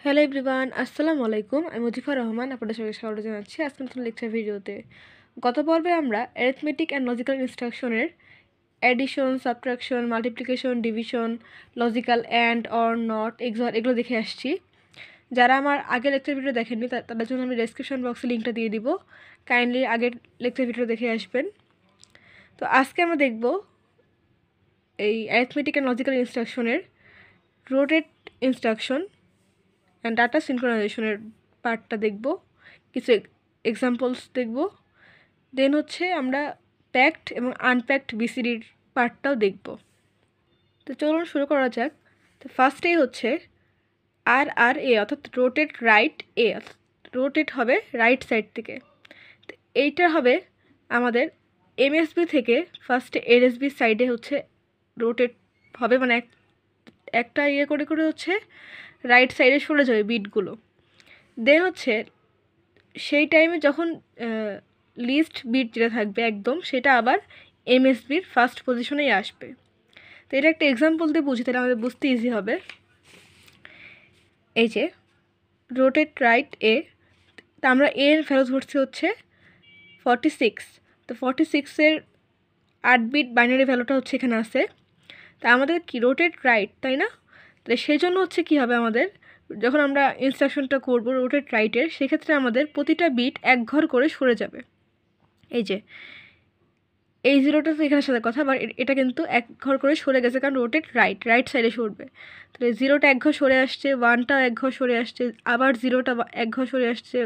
Hello everyone, আসসালামু আলাইকুম। আমি মুজিফার রহমান, আপনাদের সঙ্গে স্বাগত জানাচ্ছি আজকে নতুন লেকচার ভিডিওতে। গত পর্বে আমরা অ্যারিথমেটিক অ্যান্ড লজিক্যাল ইনস্ট্রাকশনের addition, subtraction, multiplication, division, logical and or not, XOR এগুলো দেখে আসছি। যারা আমার আগের লেকচার ভিডিও দেখেননি তাদের জন্য আমি ডেসক্রিপশন বক্সে লিঙ্কটা দিয়ে দিব, কাইন্ডলি আগের লেকচার ভিডিও দেখে আসবেন। তো আজকে আমরা দেখব এই অ্যারিথমেটিক অ্যান্ড লজিক্যাল ইনস্ট্রাকশনের রোটেট ইনস্ট্রাকশন অ্যান্ড ডাটা সিনক্রোনাইজেশনের পার্টটা দেখব, কিছু এক্সাম্পলস দেখব, দেন হচ্ছে আমরা প্যাকড এবং আনপ্যাকড বিসিডির পার্টটাও দেখব। তো চলুন শুরু করা যাক। তো ফার্স্টেই হচ্ছে RRA অর্থাৎ রোটেট রাইট এ, রোটেট হবে রাইট সাইড থেকে। তো এইটা হবে আমাদের এমএসবি থেকে ফার্স্টে এলএসবি সাইডে হচ্ছে রোটেট হবে, মানে একটা ইয়ে করে করে হচ্ছে রাইট সাইডে সরে যাবে বিটগুলো। দেন হচ্ছে সেই টাইমে যখন লিস্ট বিট যেটা থাকবে একদম, সেটা আবার এমএসবির ফার্স্ট পজিশনেই আসবে। তো এটা একটা এক্সাম্পল দিয়ে বুঝি, তাহলে আমাদের বুঝতে ইজি হবে। এই যে রোটেট রাইট এ, তা আমরা এর ভ্যালু ধরছি হচ্ছে 46। তো 46-এর 8 বিট বাইনারি ভ্যালুটা হচ্ছে এখানে আছে। তা আমাদের কি রোটেট রাইট, তাই না? তাহলে সেই জন্য হচ্ছে কী হবে, আমাদের যখন আমরা ইনস্ট্রাকশনটা করব রোটেট রাইটের, সেক্ষেত্রে আমাদের প্রতিটা বিট এক ঘর করে সরে যাবে। এই যে এই জিরোটা তো এখানের সাথে কথা, বাট এটা কিন্তু এক ঘর করে সরে গেছে, কারণ রোটেট রাইট সাইডে সরবে। তাহলে জিরোটা এক ঘর সরে আসছে, ওয়ানটাও এক ঘর সরে আসছে, আবার জিরোটা এক ঘর সরে আসছে,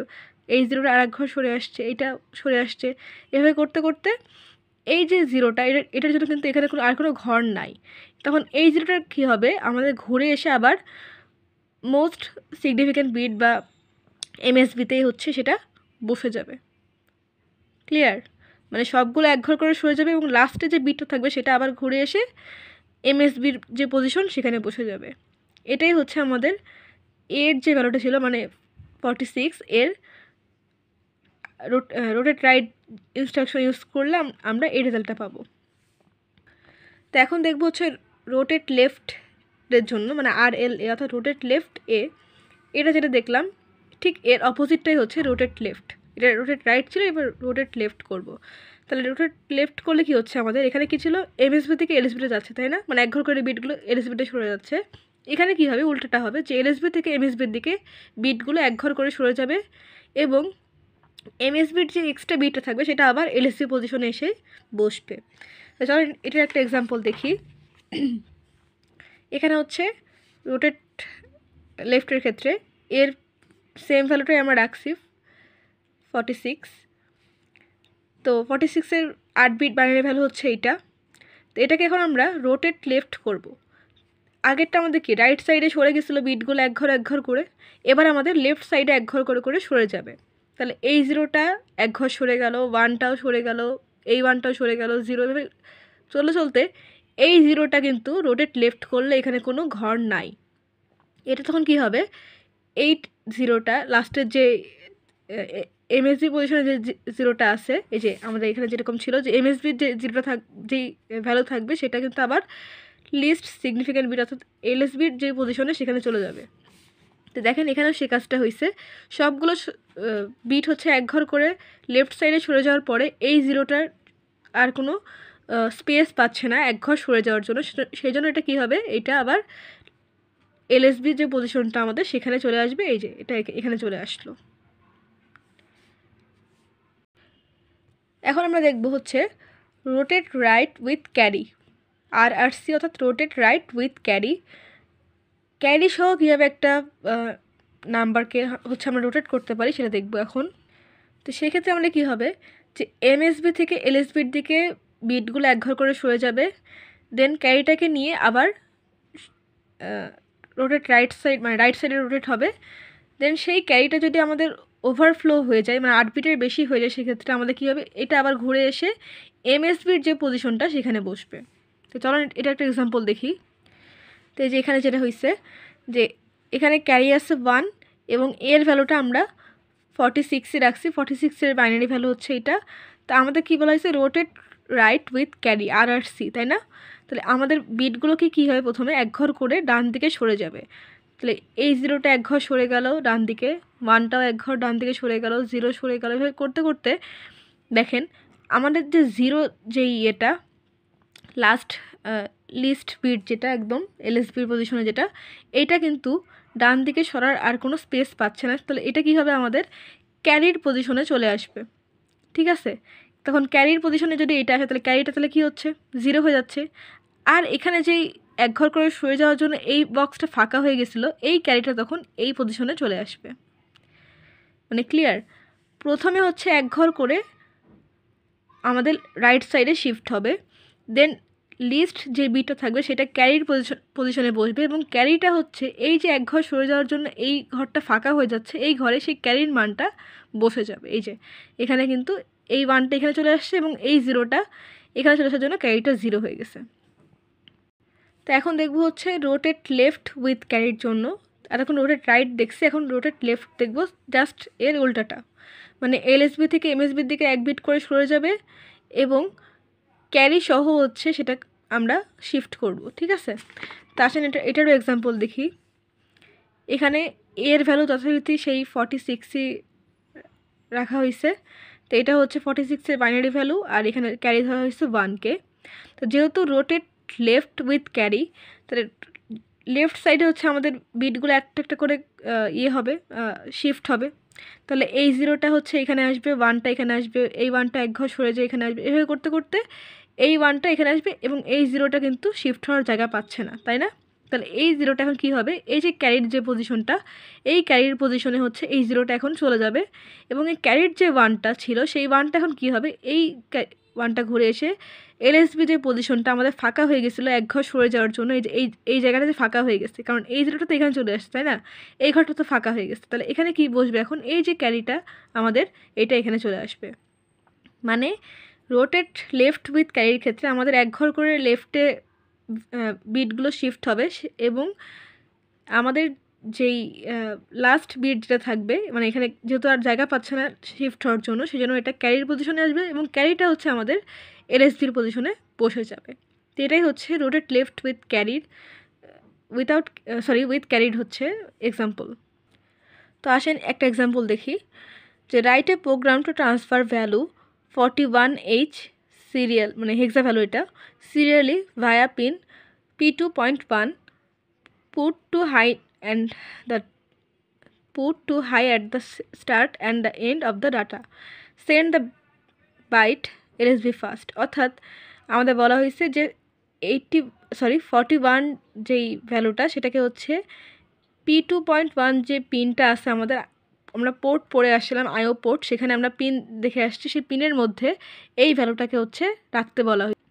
এই জিরোটা আর এক ঘর সরে আসছে, এইটা সরে আসছে। এভাবে করতে করতে এই যে জিরোটা, এটার জন্য কিন্তু এখানে আর কোনো ঘর নাই। তখন এই জিরোটার কী হবে, আমাদের ঘুরে এসে আবার মোস্ট সিগনিফিক্যান্ট বিট বা এমএসবিতেই হচ্ছে সেটা বসে যাবে। ক্লিয়ার? মানে সবগুলো এক ঘর করে সরে যাবে এবং লাস্টে যে বিটটা থাকবে সেটা আবার ঘুরে এসে এমএসবির যে পজিশন সেখানে বসে যাবে। এটাই হচ্ছে আমাদের এর যে ভ্যালুটা ছিল, মানে 46, এর রোটেট রাইট ইনস্ট্রাকশন ইউজ করলে আমরা এই রেজাল্টটা পাবো। তো এখন দেখবো হচ্ছে রোটেট লেফটের জন্য, মানে RLA অর্থাৎ রোটেট লেফট এ, এটা যেটা দেখলাম ঠিক এর অপোজিটটাই হচ্ছে রোটেট লেফট। এটা রোটেট রাইট ছিল, এবার রোটেট লেফট করব। তাহলে রোটেট লেফট করলে কি হচ্ছে, আমাদের এখানে কি ছিল, এমএসবি থেকে এলএসবিতে যাচ্ছে, তাই না? মানে এক ঘর করে বিটগুলো এলএসবিতে সরে যাচ্ছে। এখানে কি হবে, উল্টোটা হবে, যে এলএসবি থেকে এমএসবির দিকে বিটগুলো এক ঘর করে সরে যাবে এবং এমএসবির যে এক্সট্রা বিটটা থাকবে সেটা আবার এলএসবি পজিশনে এসে বসবে। তো চলো এটার একটা এক্সাম্পল দেখি। এখানে হচ্ছে রোটেট লেফটের ক্ষেত্রে এর সেম ভ্যালুটাই আমরা রাখছি 46। তো 46-এর 8 বিট বাইনারি ভ্যালু হচ্ছে এইটা। তো এটাকে এখন আমরা রোটেট লেফট করব। আগেরটা আমাদের কি রাইট সাইডে সরে গেছিলো বিটগুলো এক ঘর করে, এবার আমাদের লেফট সাইডে এক ঘর করে করে সরে যাবে। তাহলে এই জিরোটা এক ঘর সরে গেল, ওয়ানটাও সরে গেল, এই ওয়ানটাও সরে গেল, জিরো, এভাবে চলতে চলতে এই জিরোটা কিন্তু রোটেট লেফট করলে এখানে কোনো ঘর নাই। এটা তখন কি হবে, 8 জিরোটা লাস্টের যে এমএসবি পজিশনে যে জিরোটা আছে, এই যে আমাদের এখানে যেরকম ছিল যে এমএসবির যে জিরোটা যেই ভ্যালু থাকবে সেটা কিন্তু আবার লিস্ট সিগনিফিক্যান্ট বিট অর্থাৎ এলএসবির যে পজিশনে সেখানে চলে যাবে। তো দেখেন এখানেও সে কাজটা হয়েছে, সবগুলো বিট হচ্ছে এক ঘর করে লেফট সাইডে সরে যাওয়ার পরে এই জিরোটার আর কোনো স্পেস পাচ্ছে না এক ঘর সরে যাওয়ার জন্য, সেই জন্য এটা কী হবে, এটা আবার এলএসবির যে পজিশনটা আমাদের সেখানে চলে আসবে। এই যে এটা এখানে চলে আসলো। এখন আমরা দেখব হচ্ছে rotate right with carry, RRC অর্থাৎ rotate right with carry. Carry সহ কীভাবে একটা নাম্বারকে হচ্ছে আমরা রোটেট করতে পারি সেটা দেখব এখন। তো সেক্ষেত্রে আমাদের কী হবে, যে এমএসবি থেকে এলএসবির দিকে বিটগুলো এক ঘর করে সরে যাবে, দেন ক্যারিটাকে নিয়ে আবার রোটেট রাইট সাইড, মানে রাইট সাইডে রোটেট হবে। দেন সেই ক্যারিটা যদি আমাদের ওভারফ্লো হয়ে যায়, মানে 8 বিটের বেশি হয়ে যায়, সেক্ষেত্রে আমাদের কী হবে, এটা আবার ঘুরে এসে এমএসবির যে পজিশনটা সেখানে বসবে। তো চলো এটা একটা এক্সাম্পল দেখি। তো এই যে এখানে যেটা হয়েছে, যে এখানে ক্যারি আছে 1 এবং এর ভ্যালুটা আমরা 46-এ রাখছি, 46-এর বাইনারি ভ্যালু হচ্ছে এটা। তো আমাদের কী বলা হয়েছে, rotate right with carry, RRC, তাই না? তাহলে আমাদের বিটগুলোকে কী হবে, প্রথমে এক ঘর করে ডান দিকে সরে যাবে। তাহলে এই 0টা এক ঘর সরে গেল ডান দিকে, 1টাও এক ঘর ডান দিকে সরে গেল, 0 সরে গেল। এভাবে করতে করতে দেখেন আমাদের যে 0 যেই এটা লাস্ট লিস্ট বিট যেটা একদম এলএসবির পজিশনে যেটা, এইটা কিন্তু ডান দিকে সরার আর কোনো স্পেস পাচ্ছে না। তাহলে এটা কী হবে, আমাদের ক্যারির পজিশনে চলে আসবে। ঠিক আছে, তখন ক্যারির পজিশনে যদি এটা আসে তাহলে ক্যারিটা তাহলে কী হচ্ছে, 0 হয়ে যাচ্ছে। আর এখানে যেই এক ঘর করে সরে যাওয়ার জন্য এই বক্সটা ফাঁকা হয়ে গেছিলো, এই ক্যারিটা তখন এই পজিশনে চলে আসবে। মানে ক্লিয়ার? প্রথমে হচ্ছে এক ঘর করে আমাদের রাইট সাইডে শিফট হবে, দেন লিস্ট যে বিটটা থাকবে সেটা ক্যারির পজিশনে বসবে, এবং ক্যারিটা হচ্ছে এই যে এক ঘর সরে যাওয়ার জন্য এই ঘরটা ফাঁকা হয়ে যাচ্ছে, এই ঘরে সেই ক্যারির মানটা বসে যাবে। এই যে এখানে কিন্তু এই 1টা এখানে চলে আসছে এবং এই 0টা এখানে চলে আসার জন্য ক্যারিটা 0 হয়ে গেছে। তো এখন দেখবো হচ্ছে রোটেট লেফট উইথ ক্যারির জন্য। আর এখন রোটেট রাইট দেখছি, এখন রোটেট লেফট দেখবো, জাস্ট এর উল্টাটা। মানে এলএসবি থেকে এমএসবির দিকে এক বিট করে সরে যাবে এবং ক্যারি সহ হচ্ছে সেটা আমরা শিফট করব। ঠিক আছে, তা আসেন এটারও এক্সাম্পল দেখি। এখানে এর ভ্যালু যথারীতি সেই 46ই রাখা হয়েছে। তো এটা হচ্ছে 46-এর বাইনারি ভ্যালু, আর এখানে ক্যারি ধরা হয়েছে 1কে। তো যেহেতু রোটেট লেফট উইথ ক্যারি, তাহলে লেফট সাইডে হচ্ছে আমাদের বিটগুলো একটা একটা করে ইয়ে হবে, শিফট হবে। তাহলে এই 0টা হচ্ছে এখানে আসবে, 1টা এখানে আসবে, এই 1টা এক ঘর সরে যায় এখানে আসবে। এভাবে করতে করতে এই 1টা এখানে আসবে এবং এই 0টা কিন্তু শিফট হওয়ার জায়গা পাচ্ছে না, তাই না? তাহলে এই 0টা এখন কী হবে, এই যে ক্যারির যে পজিশনটা, এই ক্যারির পজিশনে হচ্ছে এই 0টা এখন চলে যাবে এবং এই ক্যারির যে 1টা ছিল সেই 1টা এখন কী হবে, এই 1টা ঘুরে এসে এলএসবি যে পজিশনটা আমাদের ফাঁকা হয়ে গেছিলো এক ঘর সরে যাওয়ার জন্য, এই যে এই জায়গাটা যে ফাঁকা হয়ে গেছে, কারণ এই 0টা তো এখানে চলে আসছে, তাই না? এই ঘরটা তো ফাঁকা হয়ে গেছে। তাহলে এখানে কি বসবে এখন, এই যে ক্যারিটা আমাদের এটা এখানে চলে আসবে। মানে রোটেট লেফট উইথ ক্যারির ক্ষেত্রে আমাদের এক ঘর করে লেফটে বিটগুলো শিফট হবে এবং আমাদের যেই লাস্ট বিট যেটা থাকবে, মানে এখানে যেহেতু আর জায়গা পাচ্ছে না শিফট হওয়ার জন্য, সেই জন্য এটা ক্যারির পজিশনে আসবে এবং ক্যারিটা হচ্ছে আমাদের এলএসবির পজিশনে বসে যাবে। তো এটাই হচ্ছে রোটেট লেফট উইথ ক্যারির উইথ ক্যারিড হচ্ছে এক্সাম্পল। তো আসেন একটা এক্সাম্পল দেখি, যে write a program to transfer value 41H serial, মানে হেক্সা ভ্যালু এটা, serially via pin P2.1 put to high at the start and the end of the data, send the byte LSB fast। অর্থাৎ আমাদের বলা হয়েছে যে 41 যেই ভ্যালুটা সেটাকে হচ্ছে P2.1 যে পিনটা আছে আমাদের, আমরা পোর্ট পড়ে আসছিলাম আইও পোর্ট, সেখানে আমরা পিন দেখে আসছি, সেই পিনের মধ্যে এই ভ্যালুটাকে হচ্ছে রাখতে বলা হয়েছে।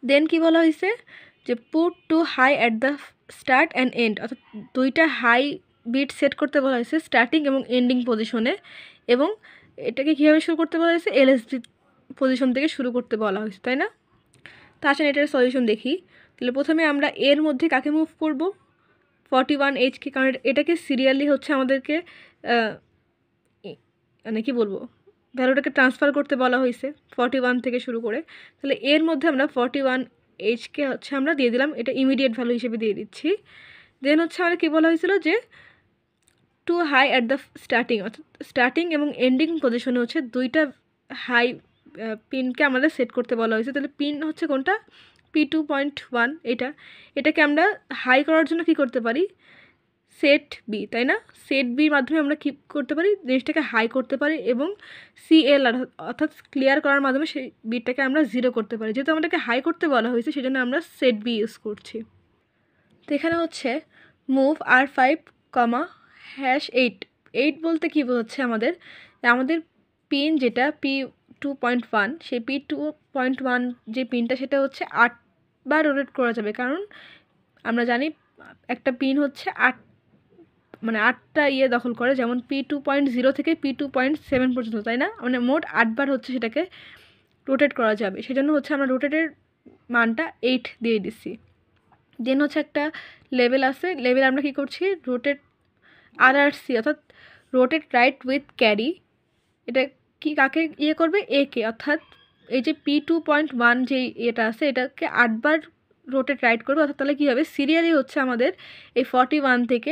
দেন কি বলা হয়েছে, যে put to high at the start and end, অর্থাৎ দুইটা হাই বিট সেট করতে বলা হয়েছে স্টার্টিং এবং এন্ডিং পজিশনে, এবং এটাকে কীভাবে শুরু করতে বলা হয়েছে, এলএসবি পজিশন থেকে শুরু করতে বলা হয়েছে, তাই না? তা আসেন এটার সলিউশন দেখি। তাহলে প্রথমে আমরা এর মধ্যে কাকে মুভ করব, 41Hকে, কারণ এটাকে সিরিয়ালি হচ্ছে আমাদেরকে মানে কী বলবো, ভ্যালুটাকে ট্রান্সফার করতে বলা হয়েছে 41 থেকে শুরু করে। তাহলে এর মধ্যে আমরা 41Hকে হচ্ছে আমরা দিয়ে দিলাম, এটা ইমিডিয়েট ভ্যালু হিসেবে দিয়ে দিচ্ছি। দেন হচ্ছে আমাদের কী বলা হয়েছিল, যে to high at the starting, অর্থাৎ স্টার্টিং এবং এন্ডিং পজিশনে হচ্ছে দুইটা হাই পিনকে আমাদের সেট করতে বলা হয়েছে। তাহলে পিন হচ্ছে কোনটা, P2.1, এটাকে আমরা হাই করার জন্য কী করতে পারি, সেট বি, তাই না? সেট বির মাধ্যমে আমরা কী করতে পারি, জিনিসটাকে হাই করতে পারি এবং CL অর্থাৎ ক্লিয়ার করার মাধ্যমে সেই বিটটাকে আমরা 0 করতে পারি। যেহেতু আমাদেরকে হাই করতে বলা হয়েছে সেজন্য আমরা সেট বি ইউজ করছি। তো এখানে হচ্ছে মুভ R5, #8 বলতে কী বোঝাচ্ছে আমাদের পিন যেটা P2.1, সেই P2.1 যে পিনটা সেটা হচ্ছে 8বার রোটেট করা যাবে, কারণ আমরা জানি একটা পিন হচ্ছে 8টা ইয়ে দখল করে, যেমন P2.0 থেকে P2.7 পর্যন্ত, তাই না? মানে মোট 8বার হচ্ছে সেটাকে রোটেট করা যাবে, সেজন্য হচ্ছে আমরা রোটেটের মানটা 8 দিয়ে দিচ্ছি। দেন হচ্ছে একটা লেভেল আছে, লেভেল আমরা কী করছি, রোটেট RRC, অর্থাৎ রোটেট রাইট উইথ ক্যারি, এটা কি কাকে ইয়ে করবে, একে, অর্থাৎ এই যে P2.1 যে এটা আছে এটাকে 8বার রোটেট রাইট করবে, অর্থাৎ তাহলে কী হবে, সিরিয়ালি হচ্ছে আমাদের এই 41 থেকে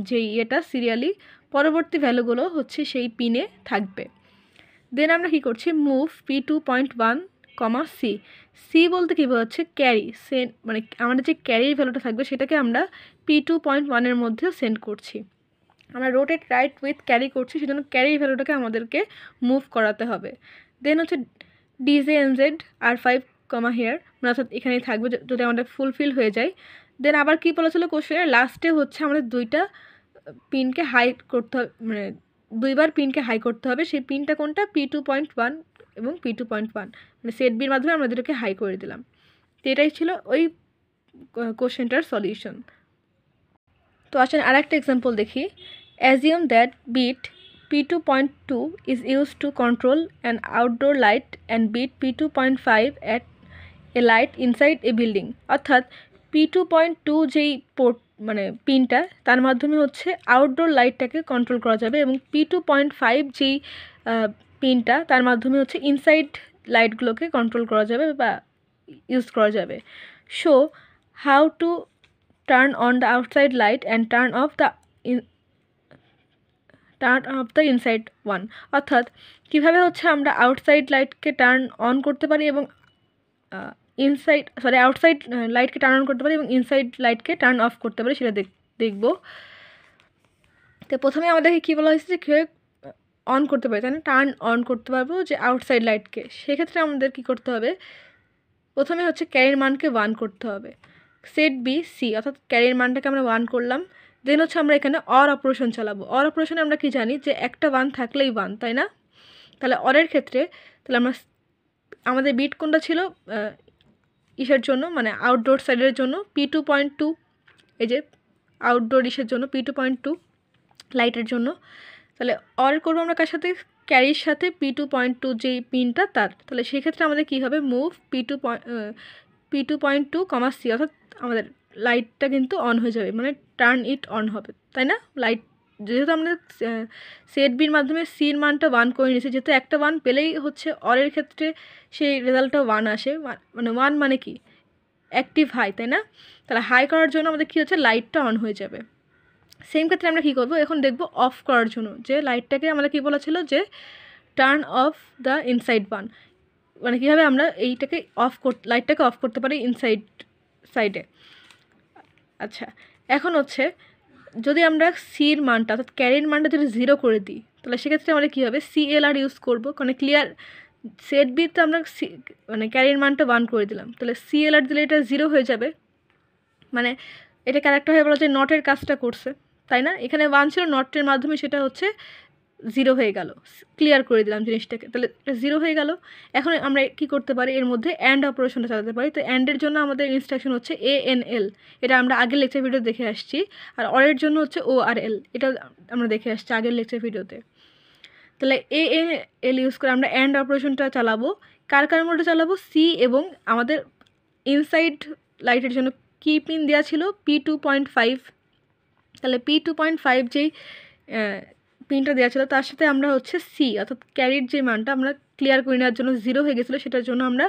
যেই এটা সিরিয়ালি পরবর্তী ভ্যালুগুলো হচ্ছে সেই পিনে থাকবে। দেন আমরা কী করছি, মুভ P2.1, সি। সি বলতে কী বোঝাচ্ছে, ক্যারি সেন্ড, মানে আমাদের যে ক্যারির ভ্যালুটা থাকবে সেটাকে আমরা P2.1-এর মধ্যেও সেন্ড করছি। আমরা রোটেট রাইট উইথ ক্যারি করছি, সেজন্য ক্যারির ভ্যালুটাকে আমাদেরকে মুভ করাতে হবে। দেন হচ্ছে DJNZ R5, হিয়ার, অর্থাৎ এখানেই থাকবে যদি আমাদের ফুলফিল হয়ে যায়। দেন আবার কী বলা ছিল কোশ্চেনের লাস্টে হচ্ছে আমাদের দুইটা পিনকে হাই করতে হবে, মানে দুইবার পিনকে হাই করতে হবে। সেই পিনটা কোনটা, P2.1 এবং P2.1, মানে সেট বির মাধ্যমে আমরা দুটোকে হাই করে দিলাম। তো এটাই ছিল ওই কোশ্চেনটার সলিউশন। তো আসেন আর একটা এক্সাম্পল দেখি। Assume that bit P2.2 is used to control an outdoor light and bit P2.5 at a light inside a building। অর্থাৎ P2.2 যেই পোর্ট, মানে পিনটা, তার মাধ্যমে হচ্ছে আউটডোর লাইটটাকে কন্ট্রোল করা যাবে, এবং P2.5 যেই পিনটা, তার মাধ্যমে হচ্ছে ইনসাইড লাইটগুলোকে কন্ট্রোল করা যাবে বা ইউজ করা যাবে। Show how to turn on the outside light and turn off the inside one. অর্থাৎ কীভাবে হচ্ছে আমরা আউটসাইড লাইটকে টার্ন অন করতে পারি এবং আউটসাইড লাইটকে টার্ন অন করতে পারি এবং ইনসাইড লাইটকে টার্ন অফ করতে পারি, সেটা দেখব। তো প্রথমে আমাদেরকে কী বলা হয়েছে যে কীভাবে অন করতে পারি, তাই না, টার্ন অন করতে পারবো যে আউটসাইড লাইটকে। সেক্ষেত্রে আমাদের কী করতে হবে, প্রথমে হচ্ছে ক্যারির মানকে 1 করতে হবে। সেট বি সি, অর্থাৎ ক্যারির মানটাকে আমরা 1 করলাম। দেন হচ্ছে আমরা এখানে অর অপারেশন চালাবো। অর অপারেশনে আমরা কি জানি যে একটা 1 থাকলেই 1, তাই না? তাহলে অরের ক্ষেত্রে তাহলে আমাদের বিট কোনটা ছিল ইসের জন্য, মানে আউটডোর সাইডের জন্য P2.2, এই যে আউটডোর ইসের জন্য P2.2 লাইটের জন্য। তাহলে অর করবো আমরা কার সাথে, ক্যারির সাথে P2.2 যেই পিনটা তার। তাহলে সেক্ষেত্রে আমাদের কী হবে, মুভ P2.2, সি, অর্থাৎ আমাদের লাইটটা কিন্তু অন হয়ে যাবে, মানে টার্ন ইট অন হবে, তাই না? লাইট যেহেতু আমরা সেট বির মাধ্যমে সির মানটা 1 করে নিয়েছি, যেহেতু একটা 1 পেলেই হচ্ছে অরের ক্ষেত্রে সেই রেজাল্টটা 1 আসে, মানে 1 মানে কি, অ্যাক্টিভ হাই, তাই না? তাহলে হাই করার জন্য আমাদের কী হচ্ছে, লাইটটা অন হয়ে যাবে। সেম ক্ষেত্রে আমরা কী করবো, এখন দেখব অফ করার জন্য, যে লাইটটাকে আমাদের কী বলা ছিল যে turn off the inside one, মানে কীভাবে আমরা এইটাকে লাইটটাকে অফ করতে পারি সাইডে। আচ্ছা, এখন হচ্ছে যদি আমরা সির মানটা, অর্থাৎ ক্যারির মানটা যদি 0 করে দিই, তাহলে সেক্ষেত্রে আমরা কী হবে, CLR ইউজ করবো, কারণ ক্লিয়ার সেট বিতে আমরা মানে ক্যারির মানটা 1 করে দিলাম, তাহলে CLR দিলে এটা 0 হয়ে যাবে, মানে এটা ক্যারেক্টার হয়ে বলা যে নটের কাজটা করছে, তাই না? এখানে 1 ছিল, নটের মাধ্যমে সেটা হচ্ছে 0 হয়ে গেল, ক্লিয়ার করে দিলাম জিনিসটাকে, তাহলে এটা 0 হয়ে গেল। এখন আমরা কি করতে পারি, এর মধ্যে অ্যান্ড অপারেশনটা চালাতে পারি। তো অ্যান্ডের জন্য আমাদের ইনস্ট্রাকশন হচ্ছে ANL, এটা আমরা আগের লেকচার ভিডিও দেখে আসছি। আর অরের জন্য হচ্ছে ORL, এটা আমরা দেখে আসছি আগের লেকচার ভিডিওতে। তাহলে ANL ইউজ করে আমরা অ্যান্ড অপারেশনটা চালাবো। কার মধ্যে চালাবো, সি এবং আমাদের ইনসাইড লাইটের জন্য কি পিন দেওয়া ছিল, P2.5। তাহলে P2.5 যেই পিনটা দেওয়া ছিল তার সাথে আমরা হচ্ছে সি, অর্থাৎ ক্যারির যে মানটা আমরা ক্লিয়ার করে নেওয়ার জন্য 0 হয়ে গেছিলো, সেটার জন্য আমরা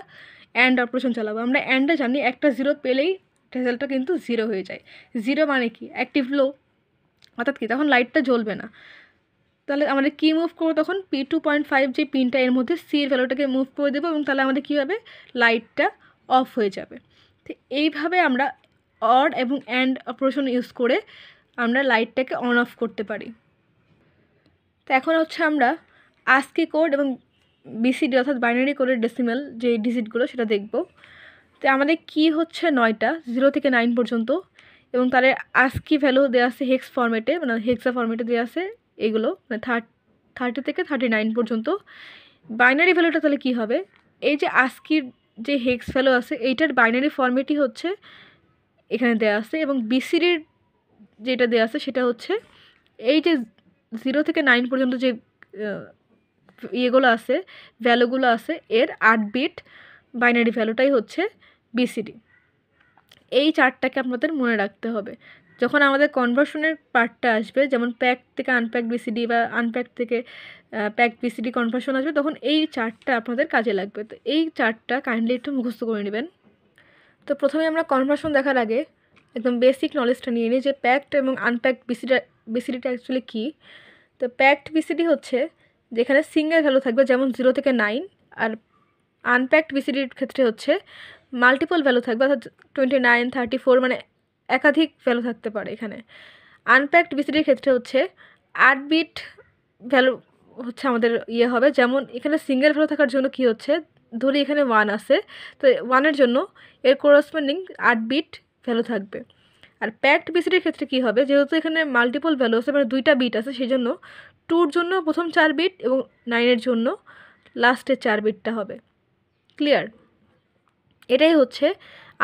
অ্যান্ড অপারেশন চালাবো। আমরা অ্যান্ডটা জানি, একটা 0 পেলেই রেজাল্টটা কিন্তু 0 হয়ে যায়। 0 মানে কি, অ্যাক্টিভ লো, অর্থাৎ কি, তখন লাইটটা জ্বলবে না। তাহলে আমাদের কী মুভ করবো, তখন P2.5 যে পিনটা, এর মধ্যে সির ভ্যালুটাকে মুভ করে দেবো, এবং তাহলে আমাদের কী হবে, লাইটটা অফ হয়ে যাবে। তো এইভাবে আমরা অর এবং অ্যান্ড অপারেশন ইউজ করে আমরা লাইটটাকে অন অফ করতে পারি। তো এখন হচ্ছে আমরা ASCII কোড এবং BCD, অর্থাৎ বাইনারি কোডের ডেসিমাল যে ডিজিটগুলো, সেটা দেখব। তো আমাদের কি হচ্ছে 9টা, 0 থেকে 9 পর্যন্ত, এবং তাদের ASCII ভ্যালু দেওয়া আছে হেক্স ফরম্যাটে, মানে হেক্সা ফরম্যাটে দেওয়া আছে এগুলো, মানে 30 থেকে 39 পর্যন্ত। বাইনারি ভ্যালুটা তাহলে কী হবে, এই যে ASCIIর যে হেক্স ভ্যালু আছে, এইটার বাইনারি ফরম্যাটই হচ্ছে এখানে দেওয়া আছে, এবং BCDর যেটা দেওয়া আছে সেটা হচ্ছে এই যে 0 থেকে 9 পর্যন্ত যে ইয়েগুলো আছে, ভ্যালুগুলো আছে, এর 8 বিট বাইনারি ভ্যালুটাই হচ্ছে BCD। এই চারটাকে আপনাদের মনে রাখতে হবে। যখন আমাদের কনভার্সনের পার্টটা আসবে, যেমন প্যাক থেকে আনপ্যাক BCD বা আনপ্যাক থেকে প্যাক BCD কনভার্সন আসবে, তখন এই চারটা আপনাদের কাজে লাগবে। তো এই চারটা কাইন্ডলি একটু মুখস্থ করে নেবেন। তো প্রথমে আমরা কনভার্সন দেখার আগে একদম বেসিক নলেজটা নিয়ে নিই যে প্যাকড এবং আনপ্যাকড বিসিডিটা অ্যাকচুয়ালি কী। তো প্যাকড বিসিডি হচ্ছে যেখানে সিঙ্গেল ভ্যালু থাকবে, যেমন 0 থেকে 9, আর আনপ্যাকড বিসিডির ক্ষেত্রে হচ্ছে মাল্টিপল ভ্যালু থাকবে, অর্থাৎ 29, 34, মানে একাধিক ভ্যালু থাকতে পারে। এখানে আনপ্যাকড বিসিডির ক্ষেত্রে হচ্ছে 8 বিট ভ্যালু হচ্ছে আমাদের হবে, যেমন এখানে সিঙ্গেল ভ্যালু থাকার জন্য কি হচ্ছে, ধরি এখানে 1 আছে, তো 1-এর জন্য এর কোরসপন্ডিং 8 বিট ভ্যালু থাকবে। আর প্যাকড বিসিডির ক্ষেত্রে কি হবে, যেহেতু এখানে মাল্টিপল ভ্যালু আছে, মানে 2টা বিট আছে, সেই জন্য 2-র জন্য প্রথম 4 বিট এবং 9-এর জন্য লাস্টের 4 বিটটা হবে। ক্লিয়ার? এটাই হচ্ছে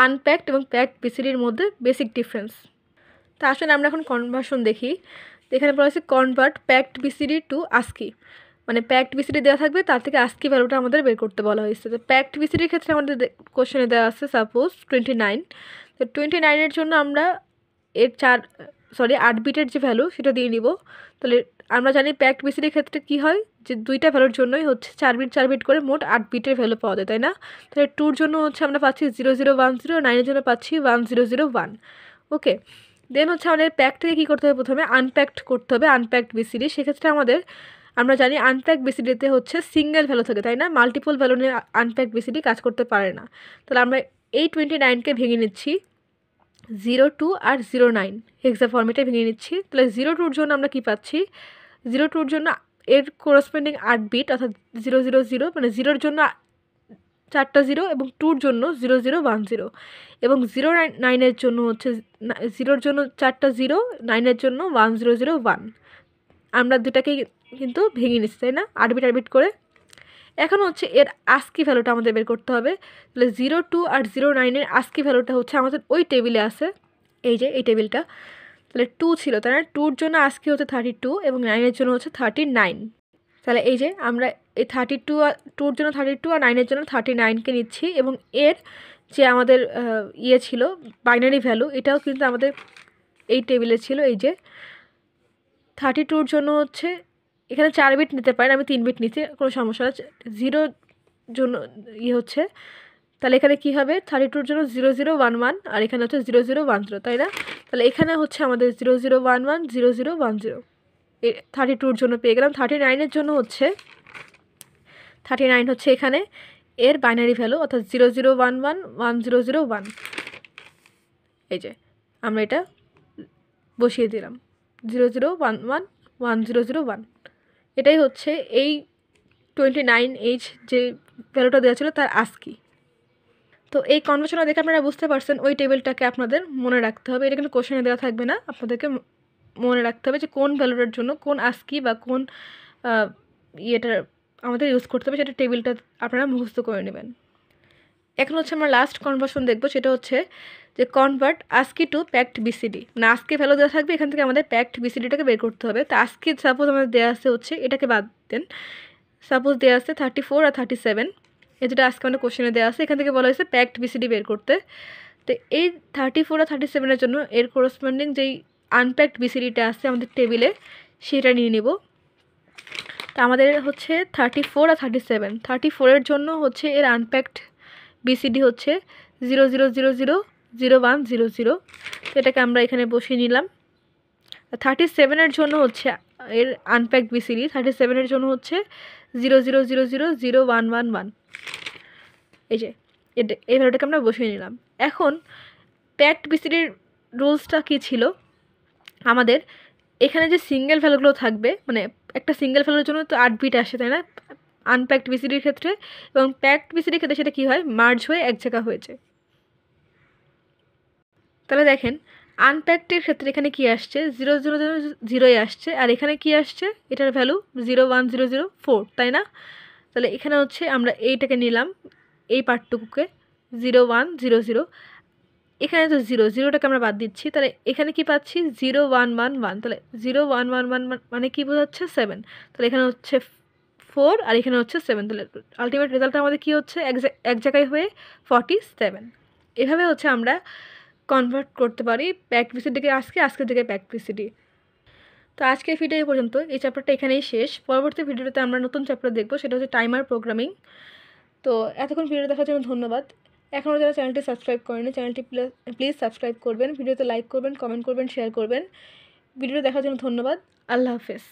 আনপ্যাকড এবং প্যাকড বিসিডির মধ্যে বেসিক ডিফারেন্স। তা আসলে আমরা এখন কনভার্সন দেখি। তো এখানে বলা হয়েছে convert packed BCD to ASCII, মানে প্যাকড বিসিডি দেওয়া থাকবে, তার থেকে আস্কি ভ্যালুটা আমাদের বের করতে বলা হয়েছে। তো প্যাকড বিসিডির ক্ষেত্রে আমাদের কোশ্চেনে দেওয়া আছে সাপোজ 29। তো 29-এর জন্য আমরা এর 8 বিটের যে ভ্যালু সেটা দিয়ে নিব। তাহলে আমরা জানি প্যাকড বিসিডির ক্ষেত্রে কি হয়, যে 2টা ভ্যালুর জন্যই হচ্ছে 4 বিট 4 বিট করে মোট 8 বিটের ভ্যালু পাওয়া যায়, তাই না? তাহলে 2-র জন্য হচ্ছে আমরা পাচ্ছি 0010, 9-এর জন্য পাচ্ছি 1001। ওকে, দেন হচ্ছে আমাদের প্যাক থেকে কী করতে হবে, প্রথমে আনপ্যাকড করতে হবে আনপ্যাকড বিসিডি। সেক্ষেত্রে আমরা জানি আনপ্যাকড বিসিডিতে হচ্ছে সিঙ্গেল ভ্যালু থাকে, তাই না? মাল্টিপল ভ্যালু নিয়ে আনপ্যাকড বিসিডি কাজ করতে পারে না। তাহলে আমরা এই 29-কে ভেঙে নিচ্ছি 02 আর 09 হেক্সা ফর্মেটে ভেঙে নিচ্ছি। তাহলে 02-র জন্য আমরা কী পাচ্ছি, 02-র জন্য এর কোরসপেন্ডিং 8 বিট, অর্থাৎ 000, মানে 0-র জন্য 4টা 0 এবং 2-র জন্য 0010, এবং 09-এর জন্য হচ্ছে 0-র জন্য 4টা 0, 9-এর জন্য 1001। আমরা দুটাকেই কিন্তু ভেঙে নিচ্ছি, তাই না? 8 বিট 8 বিট করে। এখন হচ্ছে এর আস্কি ভ্যালুটা আমাদের বের করতে হবে। তাহলে 02 আর 09-এর আস্কি ভ্যালুটা হচ্ছে আমাদের ওই টেবিলে আছে, এই যে এই টেবিলটা। তাহলে 2 ছিল, তাই না? 2-র জন্য আস্কি হচ্ছে 32 এবং 9-এর জন্য হচ্ছে 39। তাহলে এই যে আমরা এই 2-র জন্য 32 আর 9-এর জন্য 39কে নিচ্ছি, এবং এর যে আমাদের ছিল বাইনারি ভ্যালু, এটাও কিন্তু আমাদের এই টেবিলে ছিল। এই যে 32-র জন্য হচ্ছে এখানে 4 বিট নিতে পারেন, আমি 3 বিট নিচ্ছি, কোনো সমস্যা না। 0-র জন্য হচ্ছে, তাহলে এখানে কি হবে, 32-র জন্য 0011 আর এখানে হচ্ছে 0010, তাই না? তাহলে এখানে হচ্ছে আমাদের 0011 0010 32-র জন্য পেয়ে গেলাম। 39-এর জন্য হচ্ছে 39 হচ্ছে এখানে এর বাইনারি ভ্যালু, অর্থাৎ 0011 1001। এই যে আমরা এটা বসিয়ে দিলাম 0011 1001। এটাই হচ্ছে এই 29H যে ভ্যালুটা দেওয়া ছিল তার আস্কি। তো এই কনভার্সনটা দেখে আপনারা বুঝতে পারছেন ওই টেবিলটাকে আপনাদের মনে রাখতে হবে। এটা কিন্তু কোশ্চেনে দেওয়া থাকবে না, আপনাদেরকে মনে রাখতে হবে যে কোন ভ্যালুটার জন্য কোন আস্কি বা কোন ইয়েটার আমাদের ইউজ করতে হবে, সেটা টেবিলটা আপনারা মুখস্থ করে নেবেন। এখন হচ্ছে আমরা লাস্ট কনভার্সন দেখব, সেটা হচ্ছে যে convert ASCII to packed BCD. না আস্কি ভ্যালু দেওয়া থাকবে, এখান থেকে আমাদের প্যাকড বিসিডিটাকে বের করতে হবে। তো আস্কি সাপোজ আমাদের দেওয়া আছে হচ্ছে, এটাকে বাদ দেন, সাপোজ দেওয়া আছে 34 আর 37, এই যেটা আজকে আমাদের কোশ্চেনে দেওয়া আছে, এখান থেকে বলা হয়েছে প্যাকড বিসিডি বের করতে। তো এই 34 আর 37-এর জন্য এর কোরসপন্ডিং যেই আনপ্যাকড বিসিডিটা আছে আমাদের টেবিলে, সেটা নিয়ে নেব। তো আমাদের হচ্ছে 34 আর 37, 34-এর জন্য হচ্ছে এর আনপ্যাকড বিসিডি হচ্ছে 00000100। তো এটাকে আমরা এখানে বসিয়ে নিলাম। 37-এর জন্য হচ্ছে এর আনপ্যাকড বিসিডি, 37-এর জন্য হচ্ছে 00000111। এই যে এই ভ্যালুটাকে আমরা বসিয়ে নিলাম। এখন প্যাকড বিসিডির রুলসটা কী ছিল, আমাদের এখানে যে সিঙ্গেল ভ্যালুগুলো থাকবে, মানে একটা সিঙ্গেল ভ্যালুর জন্য তো 8 বিট আসে, তাই না, আনপ্যাকড বিসিডির ক্ষেত্রে, এবং প্যাকড বিসিডির ক্ষেত্রে সেটা কী হয়, মার্জ হয়ে এক জায়গা হয়েছে। তাহলে দেখেন আনপ্যাকডের ক্ষেত্রে এখানে কি আসছে, 000 আসছে, আর এখানে কি আসছে, এটার ভ্যালু 01004, তাই না? তাহলে এখানে হচ্ছে আমরা এইটাকে নিলাম, এই পার্টটুকুকে 0100, এখানে তো 0টাকে আমরা বাদ দিচ্ছি, তাহলে এখানে কি পাচ্ছি 0111। তাহলে 0111 মানে কি বোঝাচ্ছে, 7। তাহলে এখানে হচ্ছে 4 আর এখানে হচ্ছে 7, তাহলে আলটিমেট রেজাল্ট আমাদের কি হচ্ছে, এক জায়গায় হয়ে 47। এভাবে হচ্ছে আমরা কনভার্ট করতে পারি প্যাকড বিসিডিকে আজকের দিকে প্যাকড বিসিডি। তো আজকের ভিডিও এই পর্যন্ত, এই চ্যাপ্টারটা এখানেই শেষ। পরবর্তী ভিডিওতে আমরা নতুন চ্যাপ্টার দেখব, সেটা হচ্ছে টাইমার প্রোগ্রামিং। তো এতক্ষণ ভিডিও দেখার জন্য ধন্যবাদ। এখনও যারা চ্যানেলটি সাবস্ক্রাইব করেনি চ্যানেলটি প্লিজ সাবস্ক্রাইব করবেন, ভিডিওতে লাইক করবেন, কমেন্ট করবেন, শেয়ার করবেন। ভিডিও দেখার জন্য ধন্যবাদ। আল্লাহ হাফেজ।